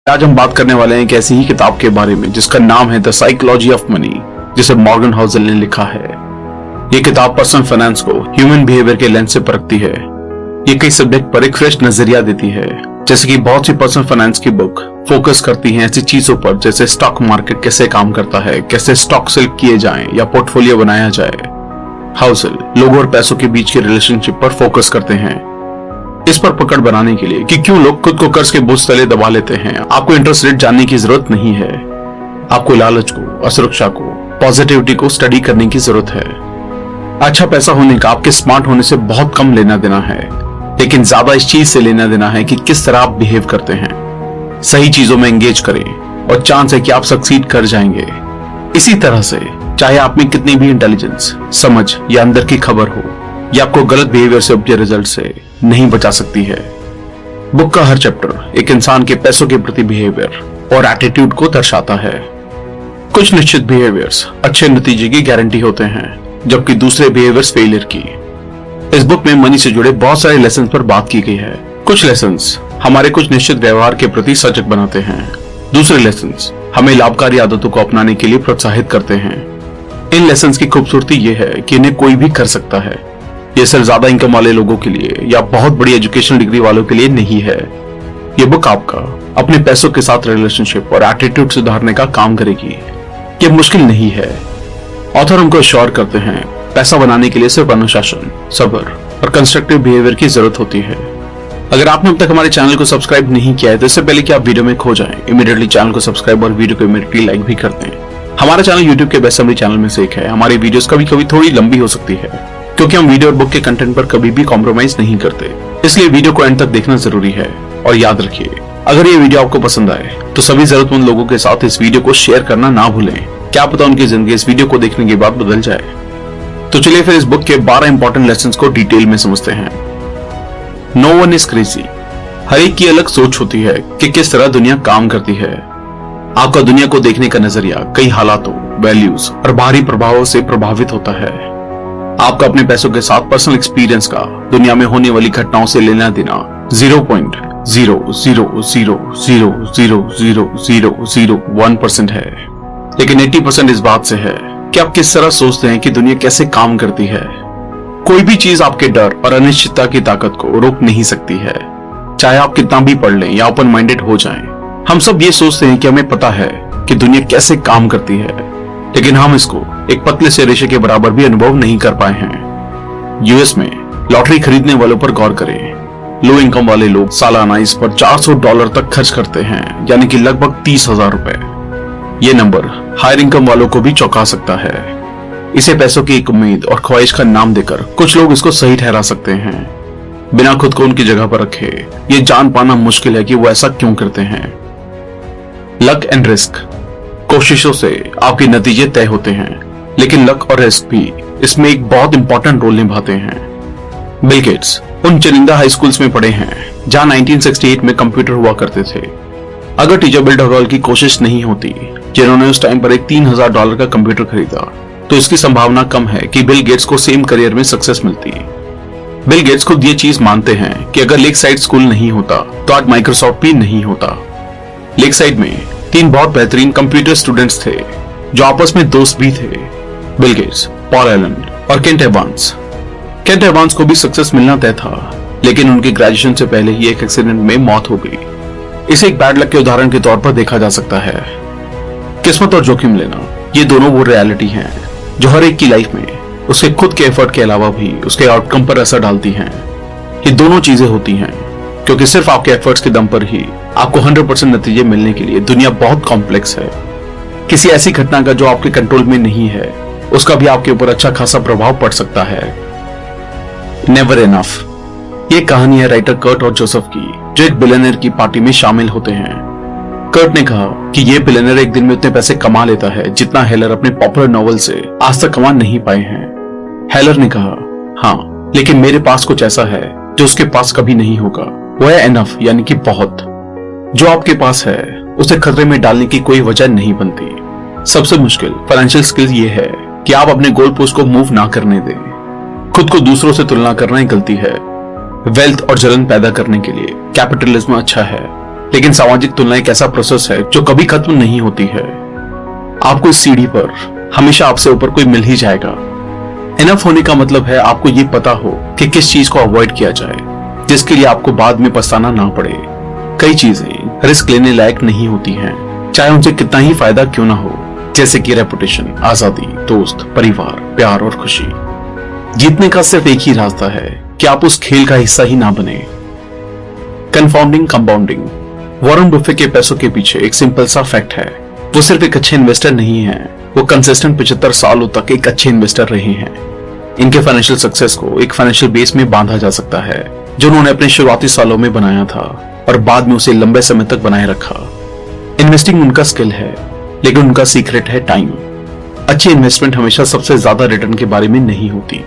आज हम बात करने वाले हैं एक ऐसी ही किताब के बारे में जिसका नाम है द साइकोलॉजी ऑफ मनी, जिसे मॉर्गन हाउसल ने लिखा है। ये किताब पर्सनल फाइनेंस को ह्यूमन बिहेवियर के लेंस से परखती है। ये कई सब्जेक्ट पर एक फ्रेश नजरिया देती है। जैसे कि बहुत सी पर्सनल फाइनेंस की बुक फोकस करती हैं ऐसी चीजों पर जैसे स्टॉक मार्केट कैसे काम करता है, कैसे स्टॉक सेल किए जाएं या पोर्टफोलियो बनाया जाए। हाउसल लोगों और पैसों के बीच के रिलेशनशिप पर फोकस करते हैं, इस पर पकड़ बनाने के लिए कि क्यों लोग खुद को कर्ज के बोझ तले दबा लेते हैं। आपको इंटरेस्ट रेट जानने की जरूरत नहीं है, आपको लालच को, असुरक्षा को, पॉजिटिविटी को स्टडी करने की जरूरत है। अच्छा पैसा होने का आपके स्मार्ट होने से बहुत कम लेना देना है, लेकिन ज्यादा इस चीज से लेना देना है कि किस तरह आप बिहेव करते हैं। सही चीजों में एंगेज करें और चांस है कि आप सक्सीड कर जाएंगे। इसी तरह से चाहे आप में कितनी भी इंटेलिजेंस, समझ या अंदर की खबर हो, ये आपको गलत बिहेवियर से उपजे रिजल्ट से नहीं बचा सकती है। बुक का हर चैप्टर एक इंसान के पैसों के प्रति बिहेवियर और एटीट्यूड को दर्शाता है। कुछ निश्चित बिहेवियर्स अच्छे नतीजे की गारंटी होते हैं, जबकि दूसरे बिहेवियर्स फेलियर की। इस बुक में मनी से जुड़े बहुत सारे लेसन पर बात की गई है। कुछ लेसन्स हमारे कुछ निश्चित व्यवहार के प्रति सजग बनाते हैं, दूसरे लेसन्स हमें लाभकारी आदतों को अपनाने के लिए प्रोत्साहित करते हैं। इन लेसन्स की खूबसूरती यह है कि इन्हें कोई भी कर सकता है। ये सिर्फ ज्यादा इनकम वाले लोगों के लिए या बहुत बड़ी एजुकेशनल डिग्री वालों के लिए नहीं है। ये बुक आपका अपने पैसों के साथ रिलेशनशिप और एटीट्यूड सुधारने का काम करेगी। ये मुश्किल नहीं है। ऑथर हमको अश्योर करते हैं पैसा बनाने के लिए सिर्फ अनुशासन, सब्र और कंस्ट्रक्टिव बिहेवियर की जरूरत होती है। अगर आपने अब तक हमारे चैनल को सब्सक्राइब नहीं किया है तो इससे पहले कि आप वीडियो में खो जाएं, इमीडिएटली चैनल को सब्सक्राइब और वीडियो को इमीडिएटली लाइक भी कर दें। हमारा चैनल यूट्यूब के बेस्ट समरी चैनल में से एक है। हमारी वीडियोस कभी कभी थोड़ी लंबी हो सकती है क्योंकि हम वीडियो और बुक के कंटेंट पर कभी भी कॉम्प्रोमाइज नहीं करते, इसलिए वीडियो को एंड तक देखना जरूरी है। और याद रखिए, अगर ये वीडियो आपको पसंद आए तो सभी जरूरतमंद लोगों के साथ इस वीडियो को शेयर करना ना भूलें। क्या पता उनकी जिंदगी इस वीडियो को देखने के बाद बदल जाए। तो चलिए फिर इस बुक के 12 इंपॉर्टेंट लेसन्स को डिटेल में समझते हैं। No one is crazy. हर एक की अलग सोच होती है कि किस तरह दुनिया काम करती है। आपका दुनिया को देखने का नजरिया कई हालातों, वैल्यूज और बाहरी प्रभावों से प्रभावित होता है। आपका अपने पैसों के साथ पर्सनल एक्सपीरियंस का दुनिया में होने वाली घटनाओं से लेना देना 0.000000001% है, लेकिन 80% इस बात से है कि आप किस तरह सोचते हैं कि दुनिया कैसे काम करती है। कोई भी चीज आपके डर और अनिश्चितता की ताकत को रोक नहीं सकती है, चाहे आप कितना भी पढ़ लें या ओपन माइंडेड हो जाएं। हम सब ये सोचते हैं कि हमें पता है कि दुनिया कैसे काम करती है, लेकिन हम इसको एक पतले से रेशे के बराबर भी अनुभव नहीं कर पाए हैं। यूएस में लॉटरी खरीदने वालों पर गौर करें। लो इनकम वाले लोग सालाना इस पर $400 तक खर्च करते हैं, यानी कि लगभग 30,000 रुपए। ये नंबर हायर इनकम वालों को भी चौंका सकता है। इसे पैसों की एक उम्मीद और ख्वाहिश का नाम देकर कुछ लोग इसको सही ठहरा सकते हैं। बिना खुद को उनकी जगह पर रखे ये जान पाना मुश्किल है कि वो ऐसा क्यों करते हैं। Luck and risk. कोशिशों से आपके नतीजे तय होते हैं, लेकिन लक और रिस्क भी इसमें एक बहुत इंपॉर्टेंट रोल निभाते हैं। बिल गेट्स उन चुनिंदा हाई स्कूल्स में पढ़े हैं जहां 1968 में कंप्यूटर हुआ करते थे। अगर टीचर बिल डगॉल की कोशिश नहीं होती, जिन्होंने उस टाइम पर एक $3,000 का कंप्यूटर खरीदा, तो इसकी संभावना कम है कि बिल गेट्स को सेम करियर में सक्सेस मिलती। बिल गेट्स खुद ये चीज मानते हैं कि अगर लेक साइड स्कूल नहीं होता तो आज माइक्रोसॉफ्ट भी नहीं होता। लेक साइड में 3 बहुत बेहतरीन कंप्यूटर स्टूडेंट्स थे जो आपस में दोस्त भी थे, बिल गेट्स, पॉल एलन और केंट एवांस। केंट एवांस को भी सक्सेस मिलना तय था, लेकिन उनके ग्रेजुएशन से पहले ही एक एक्सीडेंट में मौत हो गई। इसे एक बैड लक के उदाहरण के तौर पर देखा जा सकता है। किस्मत और जोखिम लेना, ये दोनों वो रियलिटी हैं जो हर एक की लाइफ में उसके खुद के एफर्ट के अलावा भी उसके आउटकम पर असर डालती हैं। ये दोनों चीजें होती हैं क्योंकि सिर्फ आपके एफर्ट्स के दम पर ही आपको 100% नतीजे मिलने के लिए दुनिया बहुत कॉम्प्लेक्स है। किसी ऐसी घटना का जो आपके कंट्रोल में नहीं है, उसका भी आपके ऊपर अच्छा खासा प्रभाव पड़ सकता है। Never enough. ये कहानी है राइटर कर्ट और जोसेफ की, जो एक बिलियनर की पार्टी में शामिल होते हैं। कर्ट ने कहा कि ये बिलियनर एक दिन में उतने पैसे कमा लेता है जितना हेलर अपने पॉपुलर नॉवल से आज तक कमा नहीं पाए हैं। हेलर ने कहा, हाँ, लेकिन मेरे पास कुछ ऐसा है जो उसके पास कभी नहीं होगा। वो है एनफ, यानी कि बहुत। जो आपके पास है उसे खतरे में डालने की कोई वजह नहीं बनती। सबसे मुश्किल फाइनेंशियल स्किल ये है कि आप अपने गोल पोस्ट को मूव ना करने दें। खुद को दूसरों से तुलना करना ही गलती है। वेल्थ और जलन पैदा करने के लिए कैपिटलिज्म अच्छा है, लेकिन सामाजिक तुलना एक ऐसा प्रोसेस है जो कभी खत्म नहीं होती है। आपको इस सीढ़ी पर हमेशा आपसे ऊपर कोई मिल ही जाएगा। इनफ होने का मतलब है आपको ये पता हो कि किस चीज को अवॉइड किया जाए, जिसके लिए आपको बाद में पछताना ना पड़े। कई चीजें रिस्क लेने लायक नहीं होती हैं, चाहे उनसे कितना ही फायदा क्यों ना हो, जैसे कि रेपुटेशन, आजादी, दोस्त, परिवार, प्यार और खुशी। जीतने का सिर्फ एक ही रास्ता है कि आप उस खेल का हिस्सा ही ना बने। कंफाउंडिंग कंपाउंडिंग वॉरेन बफे के पैसों के पीछे एक सिंपल सा फैक्ट है। वो सिर्फ एक अच्छे इन्वेस्टर नहीं है, वो कंसिस्टेंट 75 सालों तक एक अच्छे इन्वेस्टर रहे हैं। इनके फाइनेंशियल सक्सेस को एक फाइनेंशियल बेस में बांधा जा सकता है जो उन्होंने अपने शुरुआती सालों में बनाया था और बाद में उसे लंबे समय तक बनाए रखा। इन्वेस्टिंग उनका स्किल है, लेकिन उनका सीक्रेट है टाइम। अच्छी इन्वेस्टमेंट हमेशा सबसे ज्यादा रिटर्न के बारे में नहीं होती,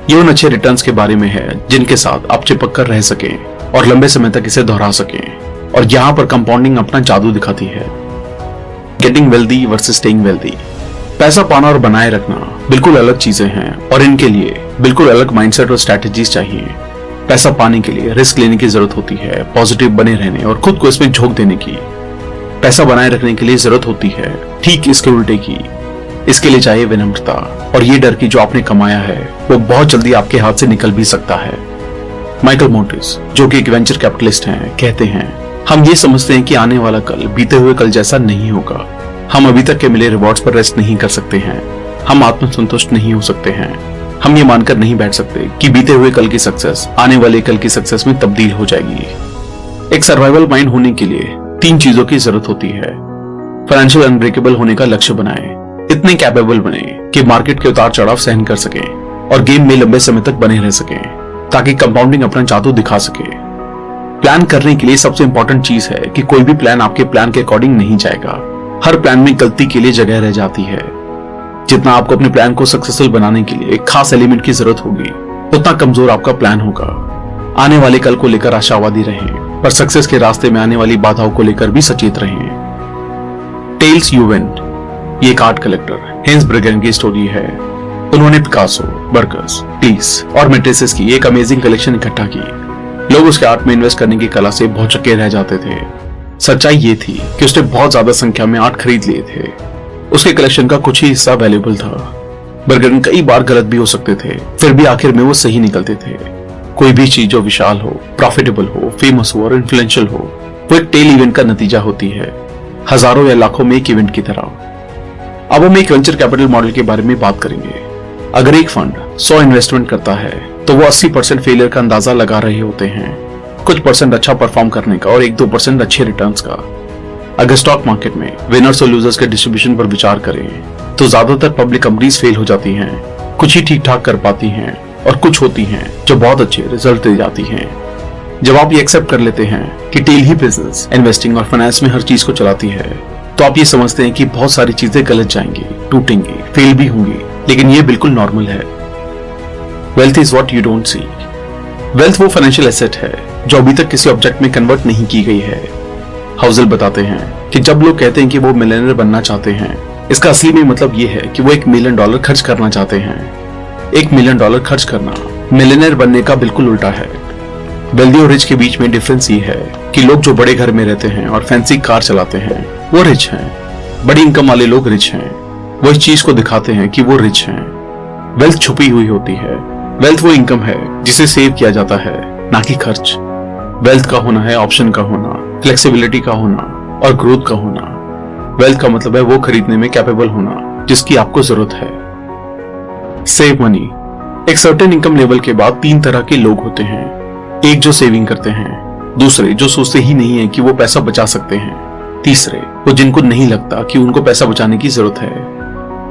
ये उन अच्छे रिटर्न्स के बारे में है जिनके साथ आप चिपक कर रह सकें और लंबे समय तक इसे दोहरा सकें। और यहाँ पर कंपाउंडिंग अपना जादू दिखाती है। Getting wealthy versus staying wealthy. पैसा पाना और बनाए रखना बिल्कुल अलग चीजें हैं और इनके लिए बिल्कुल अलग माइंडसेट और स्ट्रैटेजीज चाहिए। पैसा पाने के लिए रिस्क लेने की जरूरत होती है, पॉजिटिव बने रहने और खुद को इसमें झोंक देने की। पैसा बनाए रखने के लिए जरूरत होती है ठीक इसके उल्टे की। इसके लिए चाहिए विनम्रता और ये डर की जो आपने कमाया है वो बहुत जल्दी आपके हाथ से निकल भी सकता है। माइकल मोर्टिस, जो कि एक वेंचर कैपिटलिस्ट हैं, कहते हैं, हम ये समझते हैं कि आने वाला कल बीते हुए कल जैसा नहीं होगा। हम अभी तक के मिले रिवॉर्ड्स पर रेस्ट नहीं कर सकते हैं। हम आत्मसंतुष्ट नहीं हो सकते हैं। हम ये मानकर नहीं बैठ सकते कि बीते हुए कल की सक्सेस आने वाले कल की सक्सेस में तब्दील हो जाएगी। एक सर्वाइवल माइंड होने के लिए 3 चीजों की जरूरत होती है। फाइनेंशियल अनब्रेकेबल होने का लक्ष्य बनाएं, इतने कैपेबल बने कि मार्केट के उतार चढ़ाव सहन कर सकें और गेम में लंबे समय तक बने रह सकें, ताकि कंपाउंडिंग अपना जादू दिखा सके। प्लान करने के लिए सबसे इंपॉर्टेंट चीज है कि कोई भी प्लान आपके प्लान के अकॉर्डिंग नहीं जाएगा। हर प्लान में गलती के लिए जगह रह जाती है। जितना आपको अपने प्लान को सक्सेसफुल बनाने के लिए एक खास एलिमेंट की जरूरत होगी, उतना कमजोर आपका प्लान होगा। आने वाले कल को लेकर आशावादी रहें, पर सक्सेस के रास्ते में आने वाली बाधाओं को लेकर भी सचेत रहें। टेल्स यू वेंट, ये एक आर्ट कलेक्टर हेंस ब्रिगेन की स्टोरी है। उन्होंने पिकासो, बर्गस, टीस और मेट्रिसेस की एक अमेजिंग कलेक्शन इकट्ठा की। लोग उसके आर्ट में इन्वेस्ट करने की कला से भौचक्के रह जाते थे। सच्चाई ये थी कि उसने बहुत ज्यादा संख्या में आर्ट खरीद लिए थे। उसके कलेक्शन का कुछ ही हिस्सा वैल्यूएबल था। बर्गन कई बार गलत भी हो सकते थे, फिर भी आखिर में वो सही निकलते थे। कोई भी चीज जो विशाल हो, प्रॉफिटेबल हो, फेमस हो और इन्फ्लुएंशियल हो, वो एक टेल इवेंट का नतीजा होती है, हजारों या लाखों में एक इवेंट की तरह। अब हम एक वेंचर कैपिटल मॉडल के बारे में बात करेंगे। अगर एक फंड 100 इन्वेस्टमेंट करता है तो वो 80% फेलियर का अंदाजा लगा रहे होते हैं, कुछ परसेंट अच्छा परफॉर्म करने का और 1-2% अच्छे रिटर्न्स का। अगर स्टॉक मार्केट में विनर्स और लूजर्स के डिस्ट्रीब्यूशन पर विचार करें तो ज्यादातर पब्लिक कंपनीज फेल हो जाती हैं, कुछ ही ठीक ठाक कर पाती हैं और कुछ होती हैं जो बहुत अच्छे रिजल्ट दे जाती हैं। जब आप ये एक्सेप्ट कर लेते हैं कि टेल ही बिजनेस, इन्वेस्टिंग और फाइनेंस में हर चीज को चलाती है, तो आप ये समझते हैं कि बहुत सारी चीजें गलत जाएंगी, टूटेंगी, फेल भी होंगी, लेकिन ये बिल्कुल नॉर्मल है। Wealth is what you don't see. Wealth वो फाइनेंशियल एसेट है जो अभी तक किसी ऑब्जेक्ट में कन्वर्ट नहीं की गई है। हाउसेल बताते हैं कि जब लोग कहते हैं कि वो मिलियनर बनना चाहते हैं, इसका असली में मतलब ये है कि वो $1 मिलियन खर्च करना चाहते हैं। $1 मिलियन खर्च करना मिलियनर बनने का बिल्कुल उल्टा है। वेल्दी और रिच के बीच में डिफरेंस ये है कि लोग जो बड़े घर में रहते हैं और फैंसी कार चलाते हैं वो रिच हैं। बड़ी इनकम वाले लोग रिच हैं, वो इस चीज को दिखाते हैं कि वो रिच हैं। वेल्थ छुपी हुई होती है। वेल्थ वो इनकम है जिसे सेव किया जाता है, ना कि खर्च। वेल्थ का होना है ऑप्शन का होना, फ्लेक्सिबिलिटी का होना और ग्रोथ का होना। वेल्थ का मतलब है वो खरीदने में कैपेबल होना जिसकी आपको जरूरत है। Save money. एक सर्टेन इनकम लेवल के बाद 3 तरह के लोग होते हैं। एक जो सेविंग करते हैं, दूसरे जो सोचते ही नहीं है कि वो पैसा बचा सकते हैं, तीसरे वो जिनको नहीं लगता कि उनको पैसा बचाने की जरूरत है।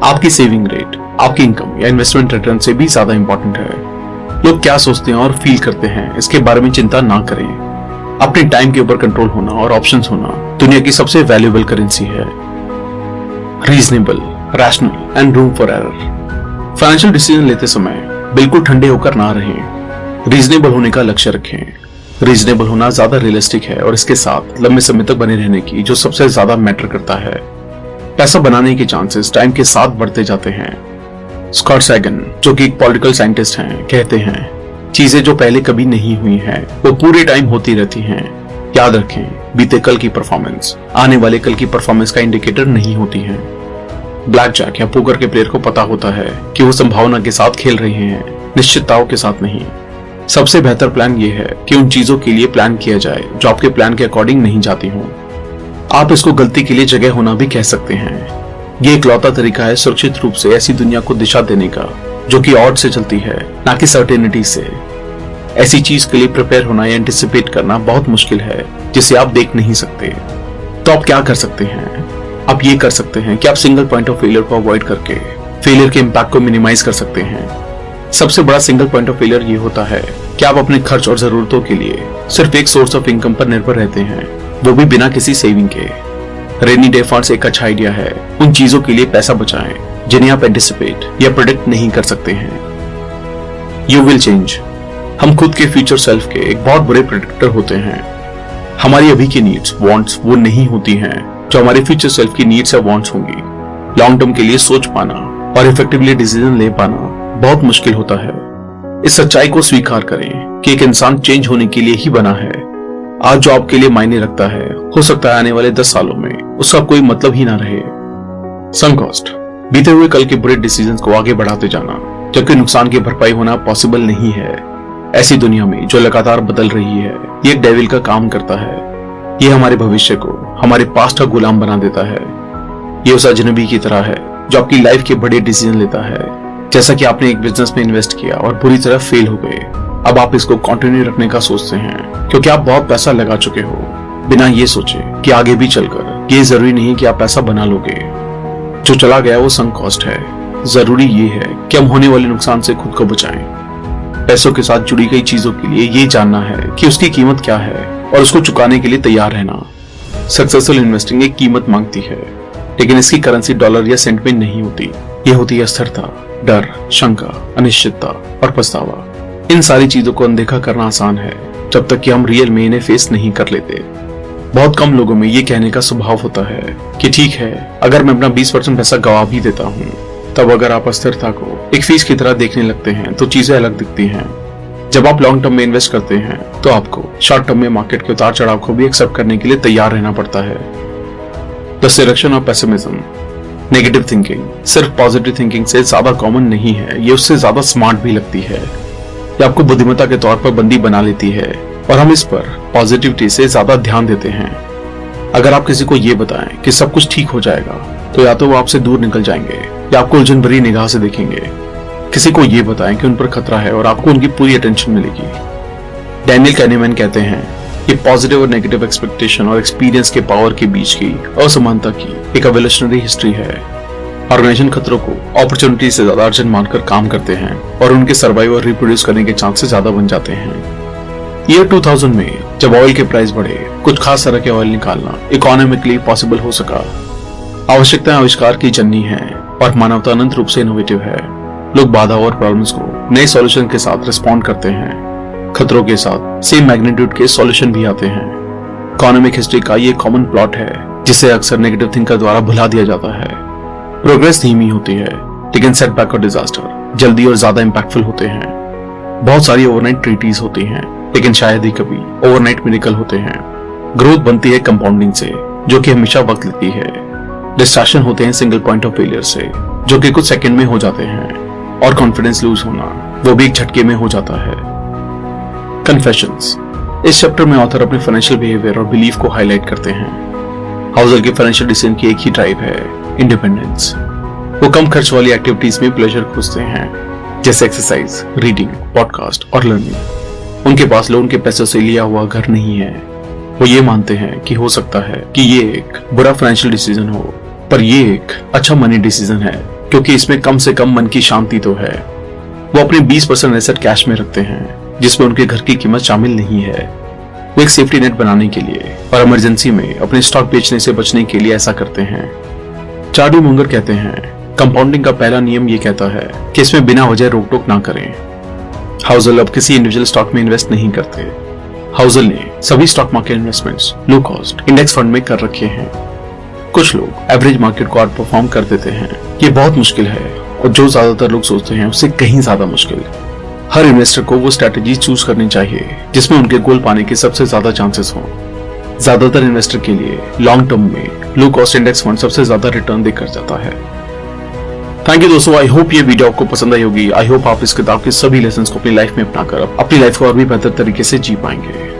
आपकी सेविंग रेट आपकी इनकम या इन्वेस्टमेंट रिटर्न से भी ज्यादा इंपॉर्टेंट है। लोग क्या सोचते हैं और फील करते हैं इसके बारे में चिंता ना करें। अपने टाइम के ऊपर कंट्रोल होना और ऑप्शंस होना दुनिया की सबसे वैल्यूएबल करेंसी है। Reasonable, rational and room for error. Financial decision लेते समय बिल्कुल ठंडे होकर ना रहें। रीजनेबल होने का लक्ष्य रखें। रीजनेबल होना ज्यादा रियलिस्टिक है और इसके साथ लंबे समय तक बने रहने की जो सबसे ज्यादा मैटर करता है। पैसा बनाने के चांसेस टाइम के साथ बढ़ते जाते हैं। स्कॉट सैगन, जो कि एक पॉलिटिकल साइंटिस्ट हैं, कहते हैं चीजें जो पहले कभी नहीं हुई हैं वो पूरे टाइम होती रहती हैं। याद रखें, बीते कल की परफॉर्मेंस आने वाले कल की परफॉर्मेंस का इंडिकेटर नहीं होती है। ब्लैक जैक या पोकर के प्लेयर को पता होता है कि वो संभावना के साथ खेल रहे हैं, निश्चितताओं के साथ नहीं। सबसे बेहतर प्लान ये है कि उन चीजों के लिए प्लान किया जाए जो आपके प्लान के अकॉर्डिंग नहीं जाती हों। आप इसको गलती के लिए जगह होना भी कह सकते हैं। ये इकलौता तरीका है सुरक्षित रूप से ऐसी दुनिया को दिशा देने का जो कि ऑड से चलती है, ना कि सर्टेनिटी से। ऐसी चीज के लिए प्रिपेयर होना या एंटिसिपेट करना बहुत मुश्किल है जिसे आप देख नहीं सकते। तो आप क्या कर सकते हैं? आप ये कर सकते हैं कि आप सिंगल पॉइंट ऑफ फेलियर को अवॉइड करके फेलियर के इम्पैक्ट को मिनिमाइज कर सकते हैं। सबसे बड़ा सिंगल पॉइंट ऑफ फेलियर ये होता है कि आप अपने खर्च और जरूरतों के लिए सिर्फ एक सोर्स ऑफ इनकम पर निर्भर रहते हैं, वो भी बिना किसी सेविंग के। रेनी डे फंड्स एक अच्छा आइडिया है। उन चीजों के लिए पैसा बचाएं जिन्हें आप एंटिसिपेट या प्रेडिक्ट नहीं कर सकते हैं। You will change. हम खुद के फ्यूचर सेल्फ के एक बहुत बड़े प्रेडिक्टर होते हैं। हमारी अभी की नीड्स, वांट्स वो नहीं होती हैं जो हमारे फ्यूचर सेल्फ की नीड्स या वांट्स होंगी। लॉन्ग टर्म के लिए सोच पाना और इफेक्टिवली डिसीजन ले पाना बहुत मुश्किल होता है। इस सच्चाई को स्वीकार करें कि एक इंसान चेंज होने के लिए ही बना है। आज जो आपके लिए मायने रखता है, हो सकता है आने वाले 10 सालों में उसका कोई मतलब ही ना रहे। सम कॉस्ट। बीते हुए कल के बुरे डिसीजंस को आगे बढ़ाते जाना जबकि नुकसान की भरपाई होना पॉसिबल नहीं है। ऐसी दुनिया में जो लगातार बदल रही है, ये एक डेविल का काम करता है। ये हमारे भविष्य को हमारे पास्ट का गुलाम बना देता है। ये उस अजनबी की तरह है जो आपकी लाइफ के बड़े डिसीजन लेता है। जैसा कि आपने एक बिजनेस में इन्वेस्ट किया और बुरी तरह फेल हो गए, अब आप इसको कंटिन्यू रखने का सोचते हैं क्योंकि आप बहुत पैसा लगा चुके हो, बिना ये सोचे कि आगे भी चलकर ये जरूरी नहीं कि आप पैसा बना लोगे। जो चला गया वो संक कॉस्ट है। जरूरी ये है कि हम होने वाले नुकसान से खुद को बचाएं। पैसों के साथ जुड़ी गई चीजों के लिए ये जानना है कि उसकी कीमत क्या है और उसको चुकाने के लिए तैयार रहना। सक्सेसफुल इन्वेस्टिंग एक कीमत मांगती है, लेकिन इसकी करेंसी डॉलर या सेंट में नहीं होती। ये होती है अस्थिरता, डर, शंका, अनिश्चितता और पछतावा। इन सारी चीजों को अनदेखा करना आसान है जब तक कि हम रियल में इन्हें फेस नहीं कर लेते। बहुत कम लोगों में ये कहने का स्वभाव होता है कि ठीक है, अगर मैं अपना 20% पैसा गवा भी देता हूँ, तब अगर आप अस्थिरता को एक फीस की तरह देखने लगते हैं तो चीजें अलग दिखती हैं। जब आप लॉन्ग टर्म में इन्वेस्ट करते हैं तो आपको शॉर्ट टर्म में मार्केट के उतार चढ़ाव को भी एक्सेप्ट करने के लिए तैयार रहना पड़ता है। The selection of pessimism. Negative thinking सिर्फ पॉजिटिव थिंकिंग से ज्यादा कॉमन नहीं है, ये उससे ज्यादा स्मार्ट भी लगती है। ये आपको बुद्धिमत्ता के तौर पर बंदी बना लेती है और हम इस पर पॉजिटिविटी से ज्यादा ध्यान देते हैं। अगर आप किसी को ये बताएं कि सब कुछ ठीक हो जाएगा, तो या तो वो आपसे दूर निकल जाएंगे या आपको उलझन भरी निगाह से देखेंगे। किसी को ये बताएं कि उन पर खतरा है और आपको उनकी पूरी अटेंशन मिलेगी। डैनियल कैनेमैन कहते हैं कि पॉजिटिव और नेगेटिव एक्सपेक्टेशन और एक्सपीरियंस के पावर के बीच की असमानता की एक एवोल्यूशनरी हिस्ट्री है। ऑर्गेनाइजेशन खतरों को अपॉर्चुनिटी से ज्यादा अर्जेंट मानकर काम करते हैं और उनके सर्वाइव और रिप्रोड्यूस करने के चांसेस ज्यादा बन जाते हैं। ईयर 2000 में जब ऑयल के प्राइस बढ़े, कुछ खास तरह के ऑयल निकालना इकोनॉमिकली पॉसिबल हो सका। आवश्यकताएं आविष्कार की जननी है और मानवता अनंत रूप से इनोवेटिव है। लोग बाधा और प्रॉब्लम्स को नए सॉल्यूशन के साथ रिस्पॉन्ड करते हैं। खतरों के साथ सेम मैग्नीट्यूड के सॉल्यूशन भी आते हैं। इकोनॉमिक हिस्ट्री का ये कॉमन प्लॉट है जिसे अक्सर नेगेटिव थिंकर द्वारा भुला दिया जाता है। प्रोग्रेस धीमी होती है, लेकिन सेटबैक और डिजास्टर जल्दी और ज्यादा इंपैक्टफुल होते हैं। बहुत सारी ओवरनाइट ट्रीटीज होती हैं, लेकिन शायद ही कभी ओवरनाइट मिरेकल होते हैं। ग्रोथ बनती है कंपाउंडिंग से, जो कि हमेशा वक्त लेती है। डिस्ट्रैक्शन होते हैं सिंगल पॉइंट ऑफ फेलियर से, जो कि कुछ सेकंड में हो जाते हैं। और कॉन्फिडेंस लूज होना, वो भी एक झटके में हो जाता है। कन्फेशंस। इस चैप्टर में ऑथर अपने फाइनेंशियल बिहेवियर और बिलीफ को हाईलाइट करते हैं। हाउसर के फाइनेंशियल डिसीजन की एक ही टाइप है, इंडिपेंडेंस। वो कम खर्च वाली एक्टिविटीज में प्लेजर खोजते हैं, जैसे एक्सरसाइज, रीडिंग, पॉडकास्ट और लर्निंग। उनके पास लोन के पैसों से लिया हुआ घर नहीं है। वो ये मानते हैं कि हो सकता है कि ये एक बुरा फाइनेंशियल डिसीजन हो, पर ये एक अच्छा मनी डिसीजन है क्योंकि इसमें कम से कम मन की शांति तो है। वो अपने 20% एसेट कैश में रखते हैं, जिसमें उनके घर की कीमत शामिल नहीं है। वो एक सेफ्टी नेट बनाने के लिए और इमरजेंसी में अपने स्टॉक बेचने से बचने के लिए ऐसा करते हैं। चार्ली मुंगर कहते हैं, कंपाउंडिंग का पहला नियम ये कहता है कि इसमें बिना वजह रोक टोक ना करें। हाउसर अब किसी इंडिविजुअल स्टॉक में इन्वेस्ट नहीं करते। हाउसर ने सभी stock market investments low cost index fund में कर रखे हैं। कुछ लोग एवरेज मार्केट को आउट परफॉर्म कर देते हैं। ये बहुत मुश्किल है और जो ज्यादातर लोग सोचते हैं उससे कहीं ज्यादा मुश्किल। हर इन्वेस्टर को वो स्ट्रेटेजी चूज करनी चाहिए जिसमें उनके गोल पाने के सबसे ज्यादा चांसेस हों। ज्यादातर इन्वेस्टर के लिए लॉन्ग टर्म में लो कॉस्ट इंडेक्स फंड सबसे ज्यादा रिटर्न देकर जाता है। थैंक यू दोस्तों, आई होप ये वीडियो आपको पसंद आई होगी। आई होप आप इस किताब के सभी लेसन्स को अपनी लाइफ में अपनाकर अपनी लाइफ को और भी बेहतर तरीके से जी पाएंगे।